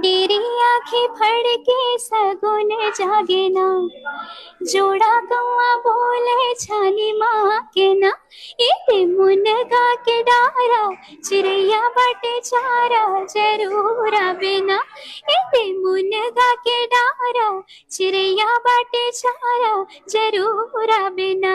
Dairy आँखें फड़ के सगुन जागे ना, जोड़ा कौआ बोले छानी माँ के ना। ये मुनगा के डारा चिड़ैया बाटे चारा जरूर आवे ना। ये मुनगा के डारा चिड़ैया बाटे चारा जरूर आवे ना।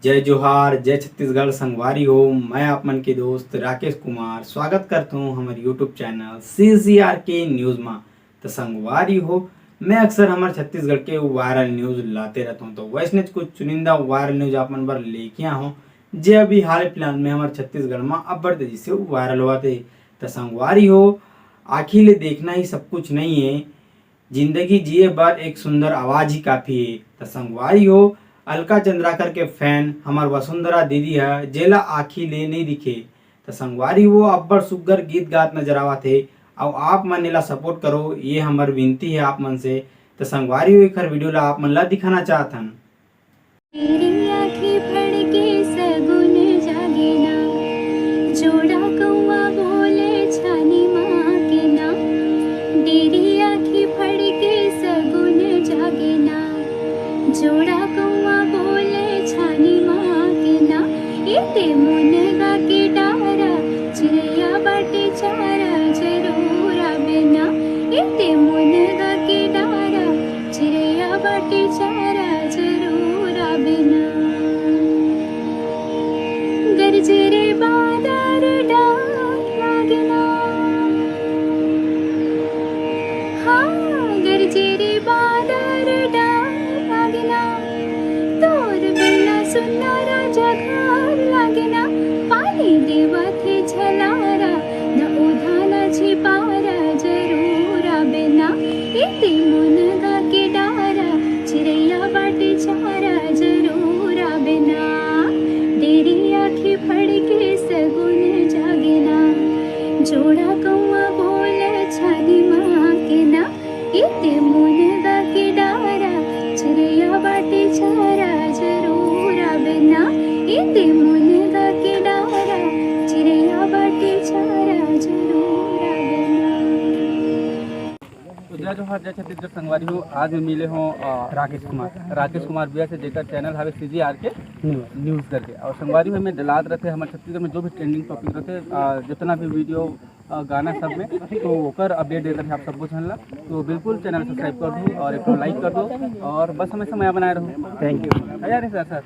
जय जोहार, जय छत्तीसगढ़ संगवारी हो। मैं आप मन के दोस्त राकेश कुमार स्वागत करता हूँ हमारे यूट्यूब चैनल CCR के न्यूज़ में। तो संगवारी हो, मैं अक्सर हमारे छत्तीसगढ़ के वायरल न्यूज़ लाते रहता हूँ। तो वैसने कुछ चुनिंदा वायरल न्यूज़ आप मन पर लेके आया हूँ जे अभी हाल फिलहाल में हमारे छत्तीसगढ़ में अब तेजी से वायरल हुआ थे। तो संगवारी हो, आखिर देखना ही सब कुछ नहीं है, जिंदगी जिए बार एक सुंदर आवाज ही काफी है। तो संगवारी हो, अलका चंद्राकर के फैन हमार वसुंधरा दीदी है जेला आखी ले नहीं दिखे। तो संगवारी वो अब्बर सुग्गर गीत गात नजर आवा थे। अब आप मन ला सपोर्ट करो, ये हमार विनती है आप मन से। तो संगवारी एक हर वीडियो ला आप मन ला दिखाना चाहतन। तेरी आँखें फड़ के सगुन जागे ना, जोड़ा कौआ बोले छानी माँ के ना। तेरी आँखें फड़ के सगुन जागे ना, जोड़ा कौआ बोले छानी माँ के ना। ये मुनगा के डारा चिड़ैया बाटे चारा जरूर आवे ना। ये मुनगा के डारा चिड़ैया बाटे चारा जरूर आवे ना। गरजे रे बादर डाक लागे ना, हाँ गरजे रे बादर डाक लागे ना। तोर बिना सुनारा जघार लागे ना। पानी देवा थे झलारा न उधाना छिपारा जरूर आवे ना। इते मुनगा के डारा चिड़ैया बाटे चारा जरूर आवे ना। डेरी आँखें फड़ के सगुन जागे ना, जोड़ा कौआ बोले छानी माँ के ना। इते मुनगा के डारा चिड़ैया बाटे चारा जरूर आवे ना। इते मुनगा के डारा चिड़ैया बाटे चारा जरूर आवे ना। तो जय जोहार, जय छत्तीसगढ़ संगवारी हो। आज मैं मिले हूँ राकेश कुमार भैया से, जेकर चैनल है CCR के न्यूज़ करके। और संगवारी में मैं डलात रहते हमारे छत्तीसगढ़ में जो भी ट्रेंडिंग टॉपिक रहते, जितना भी वीडियो गाना सब में, तो ओकर अपडेट देते हैं आप सबको चैनल। तो बिल्कुल चैनल सब्सक्राइब कर दो और एक लाइक कर दो और बस हमेशा मैं बनाए रहूँ। Thank you. सर